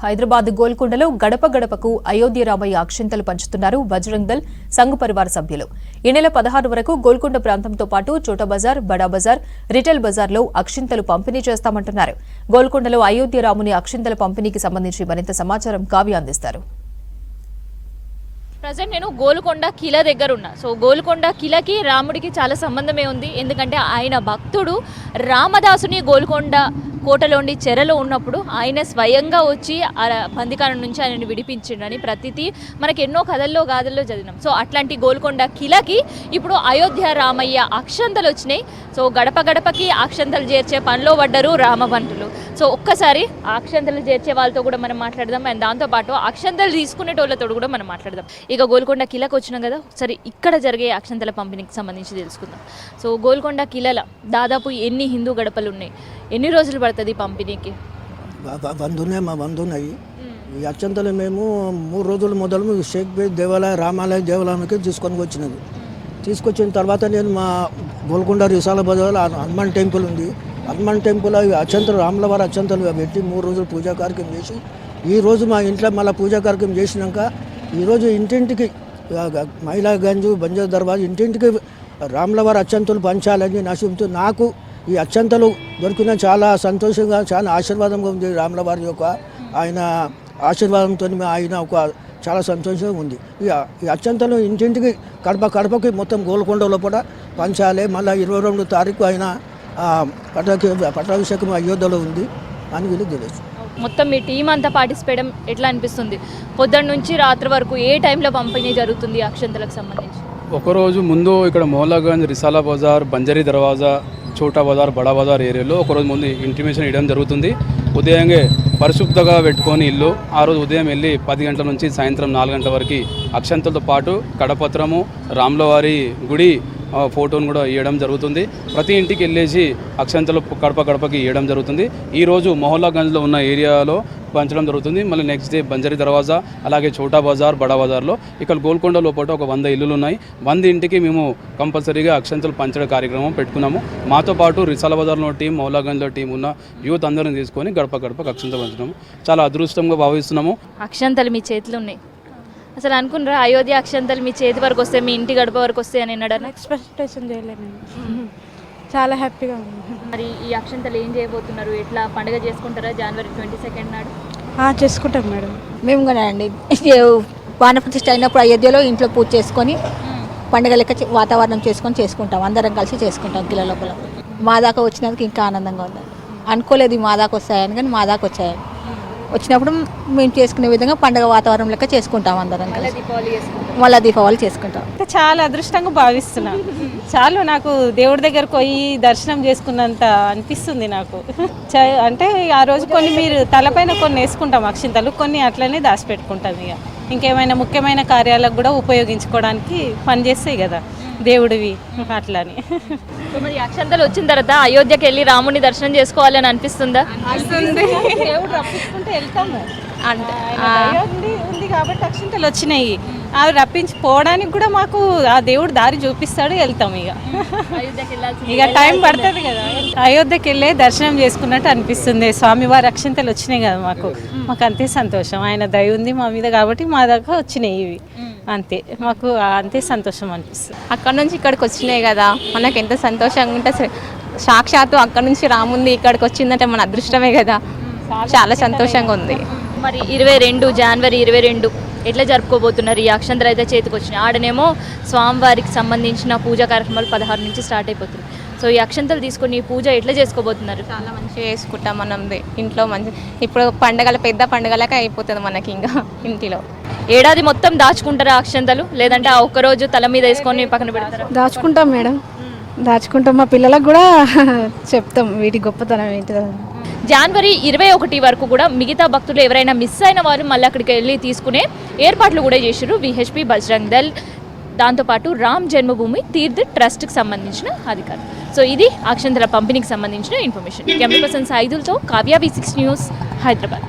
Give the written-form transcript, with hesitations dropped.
హైదరాబాద్ గోల్కొండలో గడప గడపకు అయోధ్య రామయ్య అక్షింతలు పంచుతున్నారు బజరంగ్ దళ్ సంఘ్ పరివార సభ్యులు. ఈ నెల 16 వరకు గోల్కొండ ప్రాంతంతో పాటు చోటా బజార్, బడా బజార్, రిటైల్ బజార్లో అక్షింతలు పంపిణీ చేస్తామంటున్నారు. గోల్కొండలో అయోధ్య రాముని అక్షింతల పంపిణీకి సంబంధించి మరింత సమాచారం కావ్య అందిస్తారు. ప్రజెంట్ నేను గోల్కొండ కిలా దగ్గర ఉన్నా. సో గోల్కొండ కిలాకి రాముడికి చాలా సంబంధమే ఉంది. ఎందుకంటే ఆయన భక్తుడు రామదాసుని గోల్కొండ కోటలోని చెరలో ఉన్నప్పుడు ఆయన స్వయంగా వచ్చి ఆ బందికానం నుంచి ఆయనను విడిపించిండని ప్రతిదీ మనకి ఎన్నో కథల్లో గాథల్లో చదివినాం. సో అట్లాంటి గోల్కొండ కిలాకి ఇప్పుడు అయోధ్య రామయ్య అక్షంతలు వచ్చినాయి. సో గడప గడపకి అక్షంతలు చేర్చే పనిలో పడ్డారు రామబంటులు. సో ఒక్కసారి ఆ అక్షంతలు చేర్చే వాళ్ళతో కూడా మనం మాట్లాడదాం. అండ్ దాంతోపాటు అక్షంతలు తీసుకునేటోళ్ళతో కూడా మనం మాట్లాడదాం. ఇక గోల్కొండ కిలాకి వచ్చినాం కదా, సరే ఇక్కడ జరిగే అక్షంతల పంపిణీకి సంబంధించి తెలుసుకుందాం. సో గోల్కొండ కిలాల దాదాపు ఎన్ని హిందూ గడపలు ఉన్నాయి, ఎన్ని రోజులు పడుతుంది పంపిణీకి? మా బంధువున్నాయి. ఈ అక్షంతలు మేము 3 రోజులు మొదలు షేక్ బేగ్ దేవాలయ రామాలయ దేవాలయానికి తీసుకొచ్చిన తర్వాత నేను మా గోల్కొండ రిసాల బజార్లో హనుమాన్ టెంపుల్ ఉంది. హనుమాన్ టెంపుల్ అక్షంతలు రాములవారి అక్షంతలు పెట్టి 3 రోజులు పూజా కార్యక్రమం చేసి ఈరోజు మా ఇంట్లో మళ్ళీ పూజా కార్యక్రమం చేసినాక ఈరోజు ఇంటింటికి మహిళాగంజ్ బంజార్ దర్బార్ ఇంటింటికి రాములవారి అక్షంతలు పంచాలని నశించు నాకు ఈ అక్షంతలు దొరికిన చాలా సంతోషంగా చాలా ఆశీర్వాదంగా ఉంది. రాములవారి యొక్క ఆయన ఆశీర్వాదంతో ఆయన ఒక చాలా సంతోషంగా ఉంది. ఈ అక్షంతలు ఇంటింటికి కడపకి మొత్తం గోల్కొండలో కూడా పంచాలి. మళ్ళీ 22 తారీఖు ఆయన పట్టాభిషేకం అయోధ్యలో ఉంది అని వీళ్ళు తెలుసు. మొత్తం మీ టీం అంతా పార్టిసిపేట్ ఎట్లా అనిపిస్తుంది? పొద్దున్న నుంచి రాత్రి వరకు ఏ టైంలో పంపిణీ జరుగుతుంది అక్షంతలకు సంబంధించి? ఒకరోజు ముందు ఇక్కడ మౌలాగంజ్, రిసాలా బజార్, బంజరీ దర్వాజా, చోటా బజార్, బడా బజార్ ఏరియాలో ఒకరోజు ముందు ఇంటిమేషన్ ఇవ్వడం జరుగుతుంది. ఉదయంగా పరిశుభ్రతగా పెట్టుకొని ఇల్లు ఆ రోజు ఉదయం వెళ్ళి 10 గంటల నుంచి సాయంత్రం 4 గంటల వరకు అక్షంతలతో పాటు కడపత్రము, రాములవారి గుడి ఫోటోను కూడా ఇవ్వడం జరుగుతుంది. ప్రతి ఇంటికి వెళ్ళేసి అక్షంతలు గడపకి ఇవ్వడం జరుగుతుంది. ఈరోజు మొహల్లాగంజ్లో ఉన్న ఏరియాలో పంచడం జరుగుతుంది. మళ్ళీ నెక్స్ట్ డే బంజరీ దర్వాజా, అలాగే చోటా బజార్, బడా బజార్లో ఇక్కడ గోల్కొండ లోపల ఒక 100 ఇల్లులు ఉన్నాయి. 100 ఇంటికి మేము కంపల్సరీగా అక్షంతలు పంచడం కార్యక్రమం పెట్టుకున్నాము. మాతో పాటు రిసాల బజార్లో టీం, మౌలాగంజ్లో టీం ఉన్న యూత్ అందరిని తీసుకొని గడపకి అక్షంతలు పంచడము చాలా అదృష్టంగా భావిస్తున్నాము. అక్షంతలు మీ చేతిలో ఉన్నాయి, అసలు అనుకున్నారా అయోధ్య అక్షంతలు మీ చేతి వరకు వస్తే, మీ ఇంటి గడప వరకు వస్తే అని అన్నాడు? ఎక్స్పెక్టేషన్ చేయలేము, చాలా హ్యాపీగా ఉంది. మరి ఈ అక్షంతలు ఏం చేయబోతున్నారు? ఎట్లా పండుగ చేసుకుంటారా జనవరి 22 నాడు? చేసుకుంటాం మేడం. మేము కూడా అండి బాణ ప్రతిష్ఠ అయినప్పుడు అయోధ్యలో ఇంట్లో పూజ చేసుకొని పండుగ లెక్క వాతావరణం చేసుకుంటాం. అందరం కలిసి చేసుకుంటాం కిలో లోపల. మా దాకా వచ్చినందుకు ఇంకా ఆనందంగా ఉంది. అనుకోలేదు మా దాకా వస్తాయని, కానీ మా దాకా వచ్చాయని. వచ్చినప్పుడు మేము చేసుకునే విధంగా పండుగ వాతావరణం లెక్క చేసుకుంటాం అందరం కలిసి. మళ్ళీ దీపావళి చేసుకుంటాం. చాలా అదృష్టంగా భావిస్తున్నాను. చాలు నాకు దేవుడి దగ్గరకు పోయి దర్శనం చేసుకున్నంత అనిపిస్తుంది నాకు. అంటే ఆ రోజు కొన్ని మీరు తలపైన కొన్ని వేసుకుంటాం అక్షింతలు, కొన్ని అట్లనే దాచిపెట్టుకుంటాం. ఇక ఇంకేమైనా ముఖ్యమైన కార్యాలకు కూడా ఉపయోగించుకోవడానికి పనిచేస్తాయి కదా దేవుడివి, అట్లని. మరి అక్షంతలు వచ్చిన తర్వాత అయోధ్యకి వెళ్ళి రాముని దర్శనం చేసుకోవాలని అనిపిస్తుందా? దేవుడు రప్పించుకుంటే వెళ్తాము ఉంది కాబట్టి అక్షంతలు వచ్చినాయి. అవి రప్పించి పోవడానికి కూడా మాకు ఆ దేవుడు దారి చూపిస్తాడు, వెళ్తాం. ఇక టైం పడుతుంది కదా. అయోధ్యకి వెళ్ళే దర్శనం చేసుకున్నట్టు అనిపిస్తుంది. స్వామివారి అక్షంతలు వచ్చినాయి కదా, మాకు అంతే సంతోషం. ఆయన దయ ఉంది మా మీద కాబట్టి మా దాకా వచ్చినాయి ఇవి, అంతే. మాకు అంతే సంతోషం అనిపిస్తుంది. అక్కడ నుంచి ఇక్కడికి వచ్చినాయి కదా, మనకు ఎంత సంతోషంగా ఉంటుంది. సాక్షాత్తు అక్కడ నుంచి రాముంది ఇక్కడికి వచ్చిందంటే మన అదృష్టమే కదా, చాలా సంతోషంగా ఉంది. మరి జనవరి 22 ఎట్లా జరుపుకోబోతున్నారు? ఈ అక్షంతలు అయితే చేతికి వచ్చినాయి. ఆడనేమో స్వామివారికి సంబంధించిన పూజా కార్యక్రమాలు 16 నుంచి స్టార్ట్ అయిపోతుంది. సో ఈ అక్షంతలు తీసుకొని పూజ ఎట్లా చేసుకోబోతున్నారు? చాలా మంచిగా చేసుకుంటాం మనం ఇంట్లో. మంచి ఇప్పుడు పెద్ద పండుగలకే అయిపోతుంది మనకి ఇంకా ఇంటిలో. ఏడాది మొత్తం దాచుకుంటారా అక్షంతలు, లేదంటే ఆ ఒక్కరోజు తల మీద వేసుకొని పక్కన పెడతారా? దాచుకుంటాం మేడం, దాచుకుంటాం. మా పిల్లలకు కూడా చెప్తాం వీటి గొప్పతనం ఏంటిదో. జనవరి 21 వరకు కూడా మిగతా భక్తులు ఎవరైనా మిస్ అయిన వారు మళ్ళీ అక్కడికి వెళ్ళి తీసుకునే ఏర్పాట్లు కూడా చేశారు విహెచ్పి, బజరంగ్ దళ్, దాంతోపాటు రామ్ జన్మభూమి తీర్థ్ ట్రస్ట్కి సంబంధించిన అధికారులు. సో ఇది అక్షంతల పంపిణీకి సంబంధించిన ఇన్ఫర్మేషన్. కెమెరా పర్సన్ సైదుల్తో కావ్య, V6 న్యూస్, హైదరాబాద్.